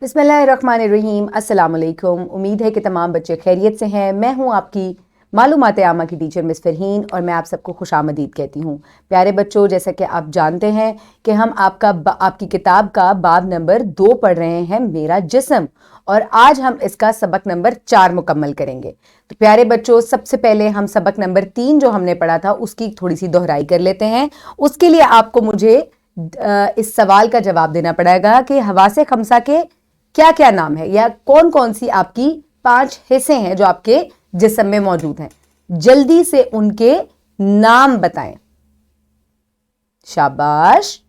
बिस्मिल्लाहिर्रहमानिर्रहीम। अस्सलाम वालेकुम। उम्मीद है कि तमाम बच्चे खैरियत से हैं। मैं हूं आपकी मालूमात आमा की टीचर मिस फरहीन और मैं आप सबको खुशामदीद कहती हूं। प्यारे बच्चों, जैसा कि आप जानते हैं कि हम आपकी किताब का बाब नंबर 2 पढ़ रहे हैं, मेरा जिस्म, और आज हम इसका सबक नंबर 4 मुकम्मल करेंगे। तो प्यारे बच्चों, सबसे पहले हम सबक नंबर 3 जो हमने पढ़ा था उसकी थोड़ी सी दोहराई कर लेते हैं। उसके लिए आपको मुझे इस सवाल का जवाब देना पड़ेगा कि हवासे खमसा के क्या क्या नाम है, या कौन कौन सी आपकी 5 हिस्से हैं जो आपके जिस्म में मौजूद हैं। जल्दी से उनके नाम बताएं। शाबाश।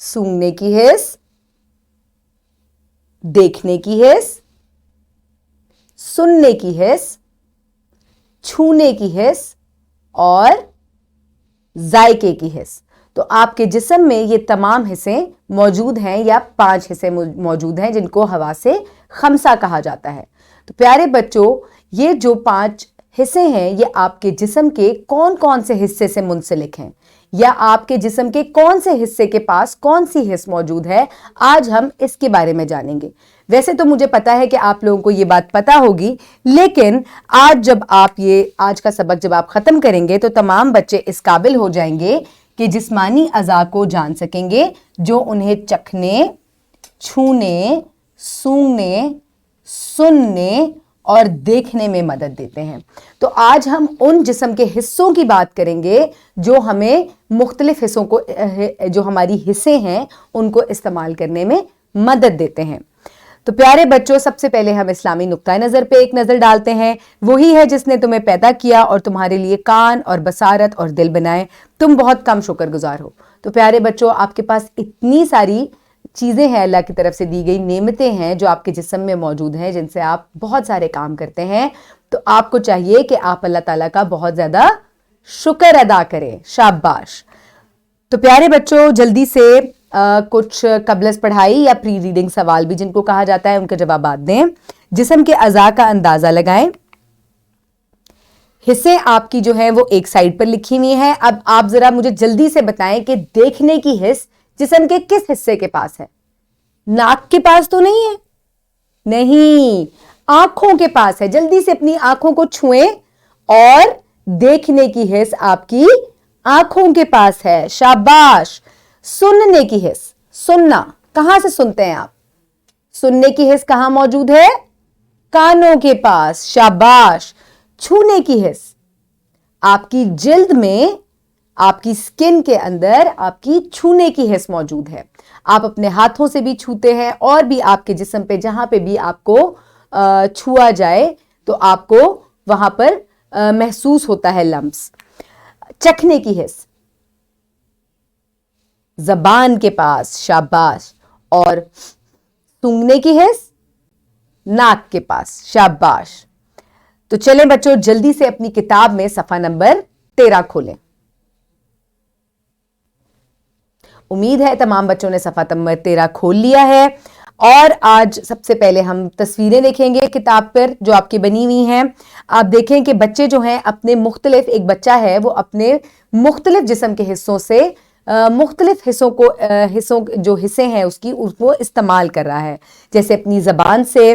सूंघने की हिस्स, देखने की हिस्स, सुनने की हिस्स, छूने की हिस्स और जायके की हिस्स। तो आपके जिस्म में ये तमाम हिस्से मौजूद हैं, या 5 हिस्से मौजूद हैं जिनको हवासे खमसा कहा जाता है। तो प्यारे बच्चों, ये जो 5 हिस्से हैं ये आपके जिस्म के कौन कौन से हिस्से से मुंसलिक हैं, या आपके जिस्म के कौन से हिस्से के पास कौन सी हिस्स मौजूद है, आज हम इसके बारे में जानेंगे। वैसे तो मुझे पता है कि आप लोगों को ये बात पता होगी, लेकिन आज का सबक जब आप खत्म करेंगे तो तमाम बच्चे इस काबिल हो जाएंगे कि जिस्मानी अज़ा को जान सकेंगे जो उन्हें चखने, छूने, सूंघने, सुनने और देखने में मदद देते हैं। तो आज हम उन जिस्म के हिस्सों की बात करेंगे जो हमें मुख्तलिफ हिस्सों को, जो हमारी हिस्से हैं उनको इस्तेमाल करने में मदद देते हैं। तो प्यारे बच्चों, सबसे पहले हम इस्लामी नुक्ता नज़र पे एक नज़र डालते हैं। वही है जिसने तुम्हें पैदा किया और तुम्हारे लिए कान और बसारत और दिल बनाए। तुम बहुत कम शुक्रगुजार हो। तो प्यारे बच्चों, आपके पास इतनी सारी चीज़ें हैं, अल्लाह की तरफ से दी गई नेमतें हैं जो आपके जिस्म में मौजूद हैं, जिनसे आप बहुत सारे काम करते हैं। तो आपको चाहिए कि आप अल्लाह ताला का बहुत ज़्यादा शुक्र अदा करें। शाबाश। तो प्यारे बच्चों, जल्दी से कुछ कबलस पढ़ाई या प्री रीडिंग सवाल भी जिनको कहा जाता है उनके जवाब दें। जिस्म के अज़ा का अंदाजा लगाएं। हिस्से आपकी जो है वो एक साइड पर लिखी हुई है। अब आप जरा मुझे जल्दी से बताएं कि देखने की हिस्स जिस्म के किस हिस्से के पास है? नाक के पास तो नहीं है? नहीं, आंखों के पास है। जल्दी से अपनी आंखों को छुएं और देखने की हिस्स आपकी आंखों के पास है। शाबाश। सुनने की हिस्स, सुनना, कहां से सुनते हैं आप? सुनने की हिस्स कहां मौजूद है? कानों के पास। शाबाश। छूने की हिस्स, आपकी जिल्द में, आपकी स्किन के अंदर आपकी छूने की हिस्स मौजूद है। आप अपने हाथों से भी छूते हैं और भी आपके जिस्म पे जहां पे भी आपको छुआ जाए तो आपको वहां पर महसूस होता है लम्स। चखने की हिस्स जबान के पास। शाबाश। और सूंघने की हिस्स नाक के पास। शाबाश। तो चलें बच्चों, जल्दी से अपनी किताब में सफा नंबर 13 खोलें। उम्मीद है तमाम बच्चों ने सफा नंबर 13 खोल लिया है। और आज सबसे पहले हम तस्वीरें देखेंगे किताब पर जो आपकी बनी हुई हैं। आप देखें कि बच्चे जो हैं अपने मुख्तलिफ, एक बच्चा है वो अपने मुख्तलिफ जिस्म के हिस्सों से मुख्तलिफ हिस्सों जो हिस्से हैं उसको इस्तेमाल कर रहा है। जैसे अपनी ज़बान से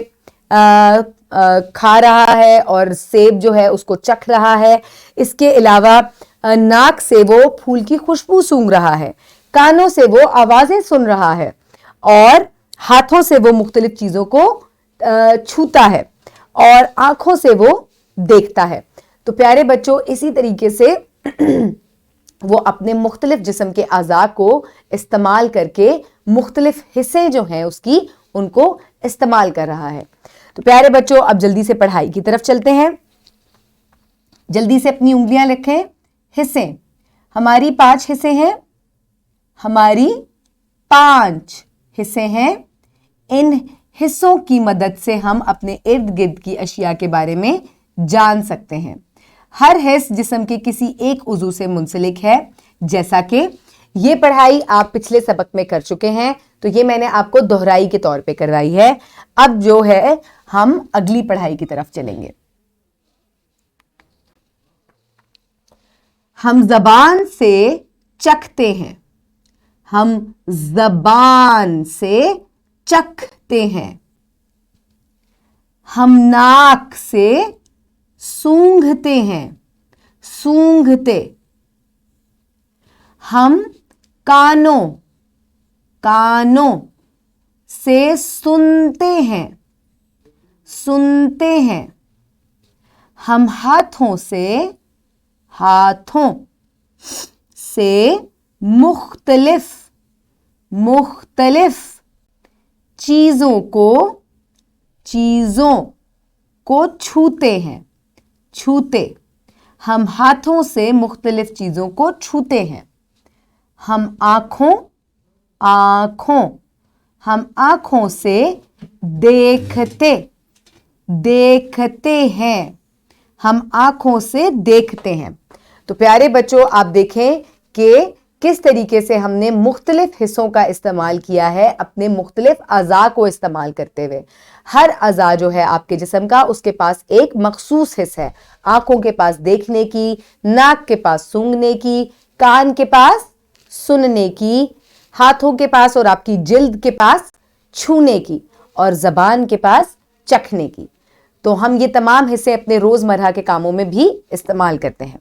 खा रहा है और सेब जो है उसको चख रहा है। इसके अलावा नाक से वो फूल की खुशबू सूंघ रहा है, कानों से वो आवाज़ें सुन रहा है और हाथों से वो मुख्तलिफ चीज़ों को छूता है और आँखों से वो देखता है। तो प्यारे बच्चों, इसी तरीके से वो अपने मुख्तलिफ जिस्म के अज़ा को इस्तेमाल करके मुख्तलिफ हिस्से जो हैं उसकी उनको इस्तेमाल कर रहा है। तो प्यारे बच्चों, अब जल्दी से पढ़ाई की तरफ चलते हैं। जल्दी से अपनी उंगलियां लिखें। हिस्से हमारी 5 हिस्से हैं, हमारी 5 हिस्से हैं। इन हिस्सों की मदद से हम अपने इर्द गिर्द की अशिया के बारे में जान सकते हैं। हर हिस्स जिस्म के किसी एक उज़ू से मुंसलिक है। जैसा कि ये पढ़ाई आप पिछले सबक में कर चुके हैं, तो ये मैंने आपको दोहराई के तौर पे करवाई है। अब जो है हम अगली पढ़ाई की तरफ चलेंगे। हम जबान से चखते हैं, हम जबान से चखते हैं। हम नाक से सूंघते हैं, सूंघते। हम कानों से सुनते हैं, सुनते हैं। हम हाथों से मुख्तलिफ चीजों को छूते हैं, छूते। हम हाथों से मुख्तलिफ चीजों को छूते हैं। हम आंखों से देखते हैं, हम आंखों से देखते हैं। तो प्यारे बच्चों, आप देखें कि किस तरीके से हमने मुख्तलिफ हिस्सों का इस्तेमाल किया है अपने मुख्तलिफ अज़ा को इस्तेमाल करते हुए। हर अज़ा जो है आपके जिस्म का, उसके पास एक मखसूस हिस्सा है। आंखों के पास देखने की, नाक के पास सूंघने की, कान के पास सुनने की, हाथों के पास और आपकी जिल्द के पास छूने की, और जबान के पास चखने की। तो हम ये तमाम हिस्से अपने रोजमर्रा के कामों में भी इस्तेमाल करते हैं।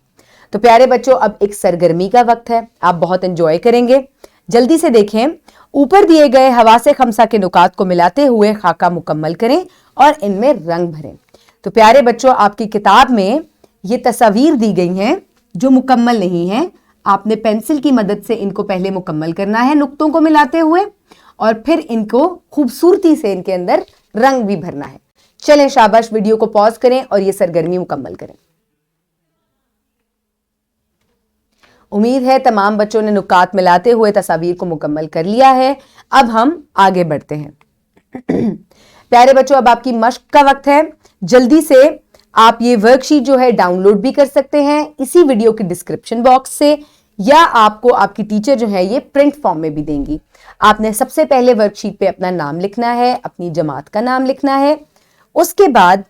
तो प्यारे बच्चों, अब एक सरगर्मी का वक्त है, आप बहुत एंजॉय करेंगे। जल्दी से देखें, ऊपर दिए गए हवासे खमसा के नुकात को मिलाते हुए खाका मुकम्मल करें और इनमें रंग भरें। तो प्यारे बच्चों, आपकी किताब में ये तस्वीर दी गई हैं जो मुकम्मल नहीं है। आपने पेंसिल की मदद से इनको पहले मुकम्मल करना है नुक्तों को मिलाते हुए, और फिर इनको खूबसूरती से इनके अंदर रंग भी भरना है। चलें शाबाश, वीडियो को पॉज करें और ये सरगर्मी मुकम्मल करें। उम्मीद है तमाम बच्चों ने नुकात मिलाते हुए तस्वीर को मुकम्मल कर लिया है। अब हम आगे बढ़ते हैं। प्यारे बच्चों, अब आपकी मश्क का वक्त है। जल्दी से आप ये वर्कशीट जो है डाउनलोड भी कर सकते हैं इसी वीडियो के डिस्क्रिप्शन बॉक्स से, या आपको आपकी टीचर जो है ये प्रिंट फॉर्म में भी देंगी। आपने सबसे पहले वर्कशीट पे अपना नाम लिखना है, अपनी जमात का नाम लिखना है। उसके बाद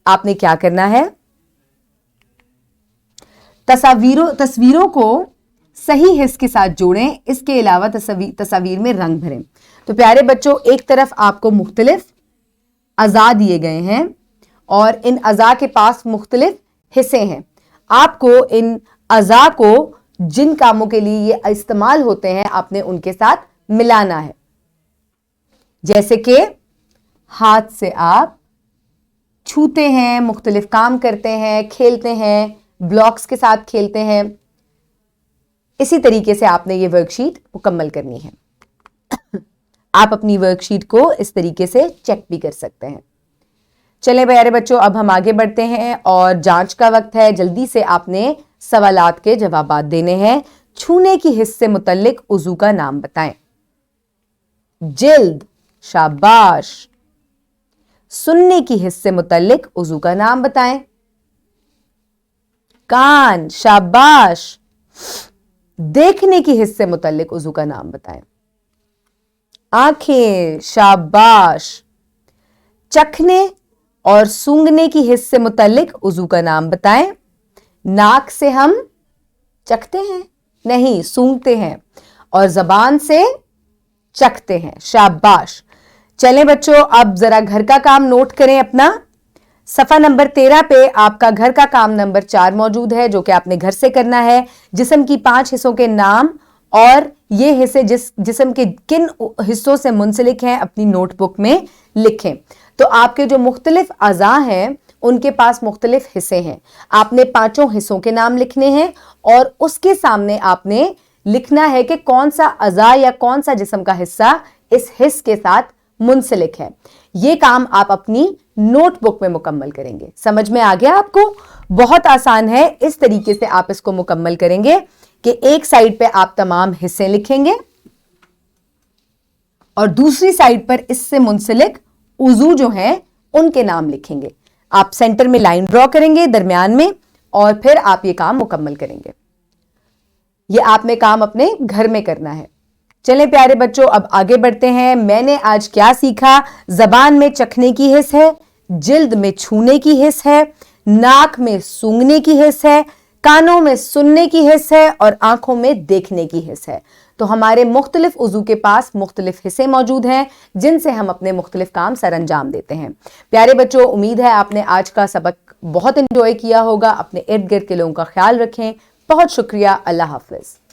आपने क्या करना है, तस्वीरों को सही हिस्स के साथ जोड़ें। इसके अलावा तस्वीर में रंग भरें। तो प्यारे बच्चों, एक तरफ आपको मुख्तलिफ अज़ा दिए गए हैं और इन अज़ा के पास मुख्तलिफ हिस्से हैं। आपको इन अज़ा को जिन कामों के लिए ये इस्तेमाल होते हैं आपने उनके साथ मिलाना है। जैसे कि हाथ से आप छूते हैं, मुख्तलिफ काम करते हैं, खेलते हैं, ब्लॉक्स के साथ खेलते हैं। इसी तरीके से आपने ये वर्कशीट मुकम्मल करनी है। आप अपनी वर्कशीट को इस तरीके से चेक भी कर सकते हैं। चलें प्यारे बच्चों, अब हम आगे बढ़ते हैं और जांच का वक्त है। जल्दी से आपने सवालात के जवाबात देने हैं। छूने की हिस्से से मुतल्लिक उज़ू का नाम बताएं। जिल्द, शाबाश। सुनने की हिस्से से मुतल्लिक उज़ू का नाम बताएं। कान, शाबाश। देखने की हिस्से से मुतल्लिक उज़ू का नाम बताएं। आंखें, शाबाश। चखने और सूंघने की हिस्से से मुतल्लिक उज़ू का नाम बताएं। नाक से हम चखते हैं, नहीं सूंघते हैं, और जबान से चखते हैं, शाबाश। चलें बच्चों, अब जरा घर का काम नोट करें अपना। सफ़ा नंबर 13 पे आपका घर का काम नंबर 4 मौजूद है, जो कि आपने घर से करना है। जिस्म की 5 हिस्सों के नाम और ये हिस्से जिस्म के किन हिस्सों से मुंसलिक हैं अपनी नोटबुक में लिखें। तो आपके जो मुख्तलिफ अज़ा हैं उनके पास मुख्तलिफ हिस्से हैं। आपने 5 हिस्सों के नाम लिखने हैं और उसके सामने आपने लिखना है कि कौन सा अज़ा या कौन सा जिस्म का हिस्सा इस हिस्स के साथ मुंसलिक है। ये काम आप अपनी नोटबुक में मुकम्मल करेंगे। समझ में आ गया आपको? बहुत आसान है। इस तरीके से आप इसको मुकम्मल करेंगे कि एक साइड पे आप तमाम हिस्से लिखेंगे और दूसरी साइड पर इससे मुंसलिक उज़ू जो है उनके नाम लिखेंगे। आप सेंटर में लाइन ड्रॉ करेंगे दरमियान में, और फिर आप ये काम मुकम्मल करेंगे। ये आपने काम अपने घर में करना है। चलें प्यारे बच्चों, अब आगे बढ़ते हैं। मैंने आज क्या सीखा? जबान में चखने की हिस्स है, जिल्द में छूने की हिस्स है, नाक में सूंघने की हिस्स है, कानों में सुनने की हिस्स है और आंखों में देखने की हिस्स है। تو ہمارے مختلف عضو کے پاس مختلف حصے موجود ہیں جن سے ہم اپنے مختلف کام سر انجام دیتے ہیں. پیارے بچوں، امید ہے آپ نے آج کا سبق بہت انجوائے کیا ہوگا. اپنے ارد گرد کے لوگوں کا خیال رکھیں. بہت شکریہ. اللہ حافظ.